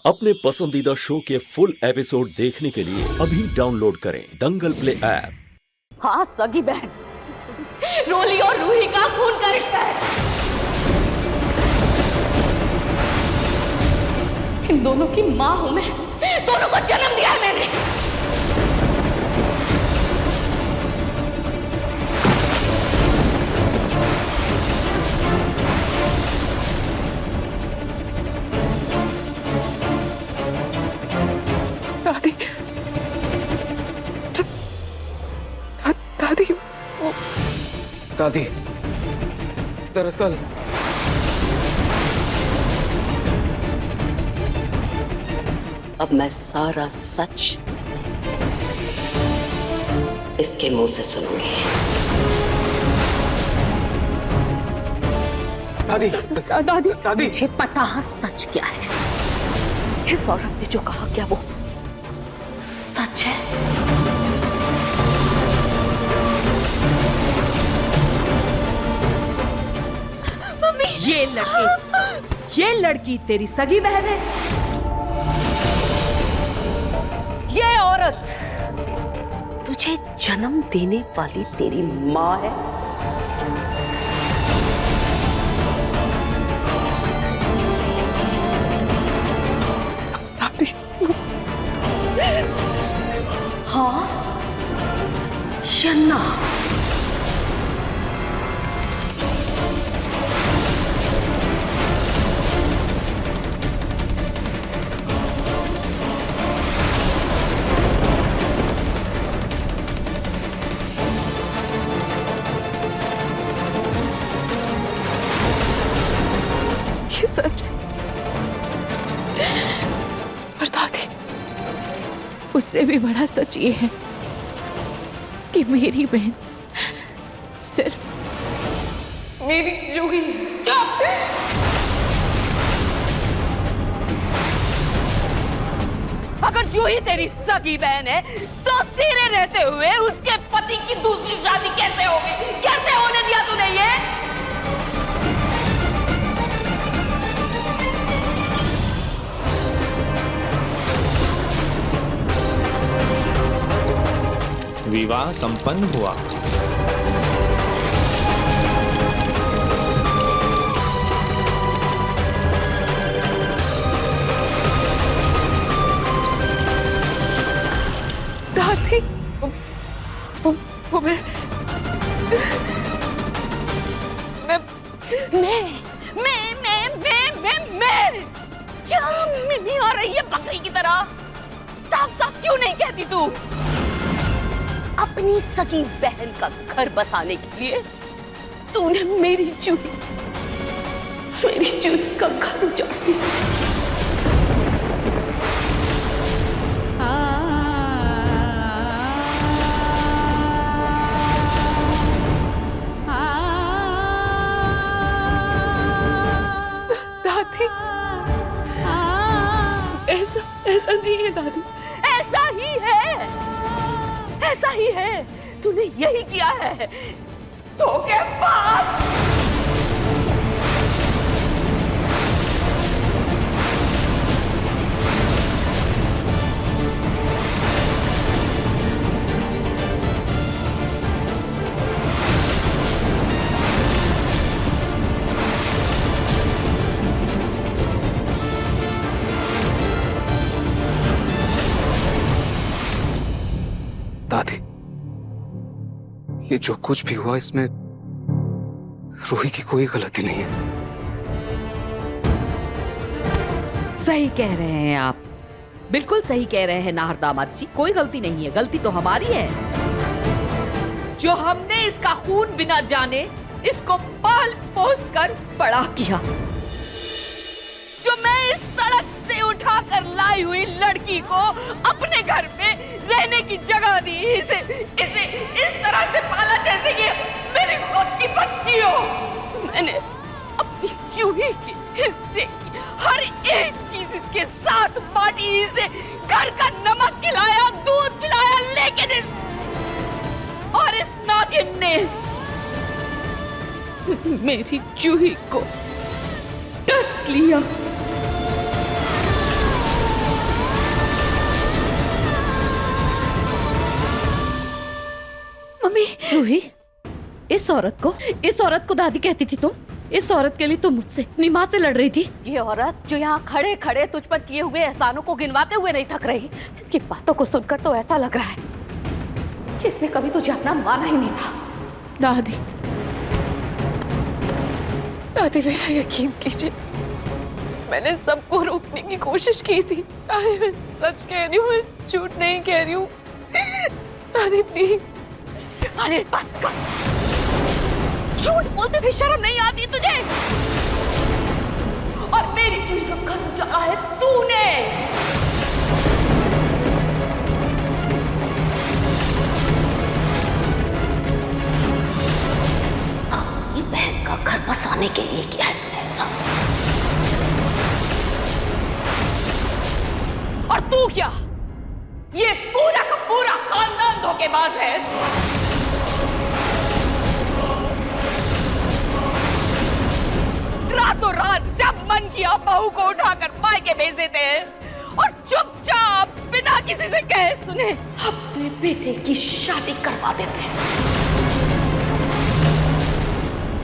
अपने पसंदीदा शो के फुल एपिसोड देखने के लिए अभी डाउनलोड करें दंगल प्ले ऐप। हाँ सगी बहन, रोली और रूही का खून का रिश्ता है। इन दोनों की माँ हूं मैं, दोनों को जन्म दिया है मैंने। दादी, दादी, दादी, दरअसल अब मैं सारा सच इसके मुंह से सुनूंगी। दादी, दादी, दादी, मुझे पता है सच क्या है। इस औरत ने जो कहा क्या वो सच है? मम्मी, ये लड़की तेरी सगी बहन है। ये औरत तुझे जन्म देने वाली तेरी माँ है। दादी, हाँ या ना? ये सच है। और दादी, उससे भी बड़ा सच ये है कि मेरी बहन सिर्फ मेरी जूही। अगर जूही तेरी सगी बहन है तो तेरे रहते हुए उसके पति की दूसरी शादी कैसे होगी? कैसे होने दिया तूने ये? विवाह संपन्न हुआ। दादी, वो मैं क्या मिमी आ रही है बकरी की तरह? साफ साफ क्यों नहीं कहती तू? अपनी सगी बहन का घर बसाने के लिए तूने मेरी जूही का घर उजाड़ दिया। दादी, ऐसा नहीं है दादी। ऐसा ही है। तूने यही किया है। धोखेबाज। दादी, ये जो कुछ भी हुआ इसमें रूही की कोई गलती नहीं है। सही कह रहे हैं आप, बिल्कुल सही कह रहे हैं नाहर दामाद जी। कोई गलती नहीं है, गलती तो हमारी है जो हमने इसका खून बिना जाने इसको पाल पोस कर बड़ा किया। जो मैं इस सड़क से उठाकर लाई हुई लड़की को अपने घर में रहने की जगह दी, इसे इस तरह से पाला जैसे ये मेरी खुद की बच्ची हो। मैंने अपनी जूही के हिस्से की हर एक चीज इसके साथ बांटी, इसे घर का नमक खिलाया, दूध पिलाया, लेकिन इस नागिन ने मेरी जूही को डस लिया। जूही, इस औरत को दादी कहती थी तुम? इस औरत के लिए तुम मुझसे अपनी माँ से लड़ रही थी? ये औरत जो यहाँ खड़े खड़े तुझ पर किए हुए एहसानों को गिनवाते हुए नहीं थक रही, इसकी बातों को सुनकर तो ऐसा लग रहा है कि इसने कभी तुझे अपना माना ही नहीं था। दादी, मेरा यकीन कीजिए, मैंने सबको रोकने की कोशिश की थी। दादी, मैं सच कह रही हूँ, मैं झूठ नहीं कह रही हूँ। दादी प्लीज। अरे बस कर, झूठ बोलते भी शर्म नहीं आती तुझे? और मेरी जूही का घर जगा है तूने। अपनी बहन का घर बसाने के लिए किया है तूने ऐसा। और तू क्या? ये पूरा का पूरा खानदान धोखेबाज है। रातों रात जब मन किया बहू को उठाकर मायके भेज देते हैं और चुपचाप बिना किसी से कहे सुने अपने बेटे की शादी करवा देते हैं।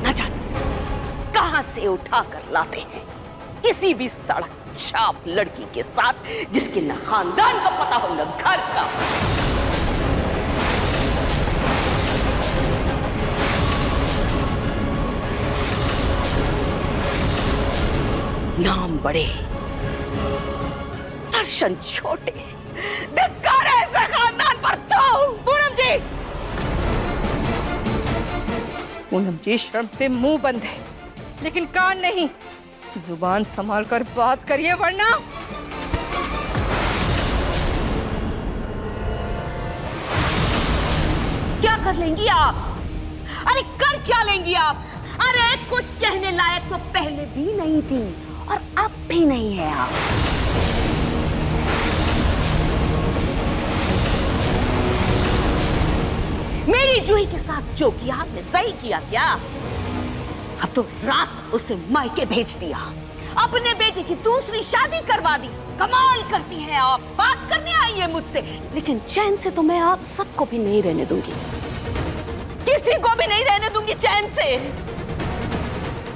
न जाने कहां से उठाकर लाते हैं किसी भी सड़क छाप लड़की के साथ जिसके न खानदान का पता हो न घर का। नाम बड़े, दर्शन छोटे, धिक्कार है ऐसे खानदान पर। तो पूनम जी, शर्म से मुंह बंद है लेकिन कान नहीं। जुबान संभाल कर बात करिए वरना। क्या कर लेंगी आप? अरे कर क्या लेंगी आप? अरे कुछ कहने लायक तो पहले भी नहीं थी और अब भी नहीं है आप। मेरी जूही के साथ जो किया आपने सही किया क्या? अब तो रात उसे मायके भेज दिया, अपने बेटे की दूसरी शादी करवा दी। कमाल करती हैं आप, बात करने आई है मुझसे, लेकिन चैन से तो मैं आप सबको भी नहीं रहने दूंगी, किसी को भी नहीं रहने दूंगी चैन से,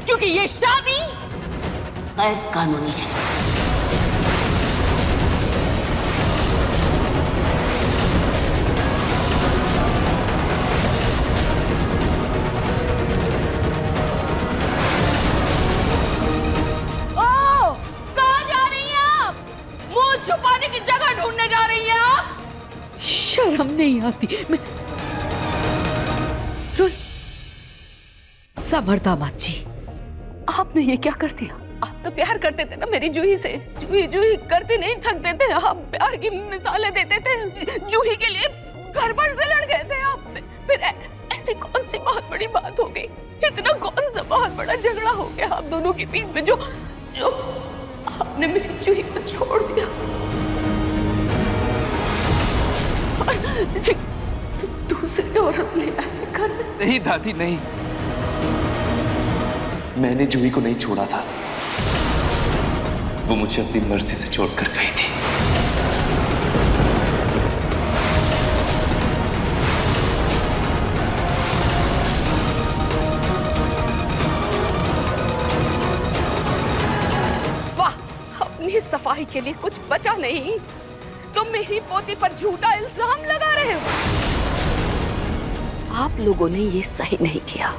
क्योंकि ये शादी गैर कानूनी है। ओ, कहाँ जा रही हैं आप? मुंह छुपाने की जगह ढूंढने जा रही हैं आप? शर्म नहीं आती? मैं समर दामाद जी, आपने ये क्या कर दिया? आप तो प्यार करते थे ना मेरी जूही से, जूही जूही करते नहीं थकते थे आप, प्यार की मिसालें देते थे, जूही के लिए घर भर से लड़ गए थे आप। फिर ऐसी कौन सी बहुत बड़ी बात हो गई? इतना कौन सा बहुत बड़ा झगड़ा हो गया आप दोनों के बीच में जो आपने मेरी जूही को छोड़ दिया? दूसरी औरत ले आए घर में। नहीं दादी, नहीं, मैंने जूही को नहीं छोड़ा था, वो मुझे अपनी मर्जी से छोड़कर गई थी। वाह, अपनी सफाई के लिए कुछ बचा नहीं, तुम मेरी पोती पर झूठा इल्जाम लगा रहे हो। आप लोगों ने ये सही नहीं किया,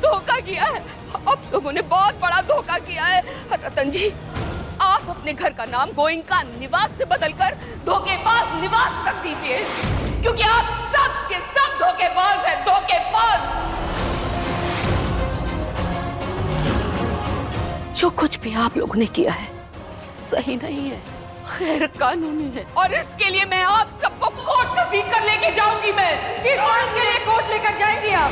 धोखा किया है। आप लोगों ने बहुत बड़ा धोखा किया है। रतन जी, आप अपने घर का नाम गोइंका निवास से बदलकर धोखेबाज निवास रख दीजिए, क्योंकि आप सब के सब धोखेबाज हैं, धोखेबाज। जो कुछ भी आप लोगों ने किया है सही नहीं है, गैर कानूनी है, और इसके लिए मैं आप सबको कोर्ट तहसील कर लेके जाऊंगी। मैं किस बात के लिए कोर्ट लेकर जाएंगी आप?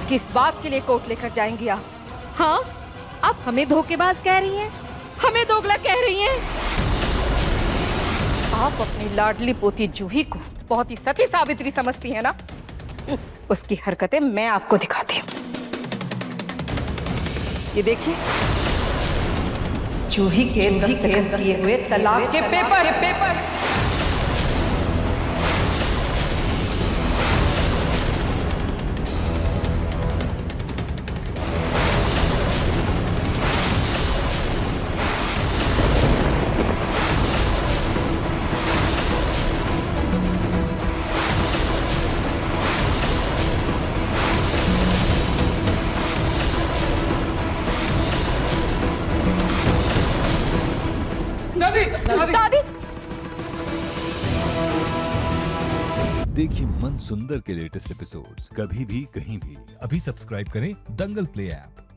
किस बात के लिए कोर्ट लेकर जाएंगी आप? हाँ, आप हमें धोखेबाज कह रही हैं, हमें दोगला कह रही हैं। आप अपनी लाडली पोती जूही को बहुत ही सती सावित्री समझती हैं ना? उसकी हरकतें मैं आपको दिखाती हूँ। ये देखिए, जूही के दस्तखत किए हुए तलाक के पेपर। दादी देखिए मन सुंदर के लेटेस्ट एपिसोड्स कभी भी कहीं भी। अभी सब्सक्राइब करें दंगल प्ले ऐप।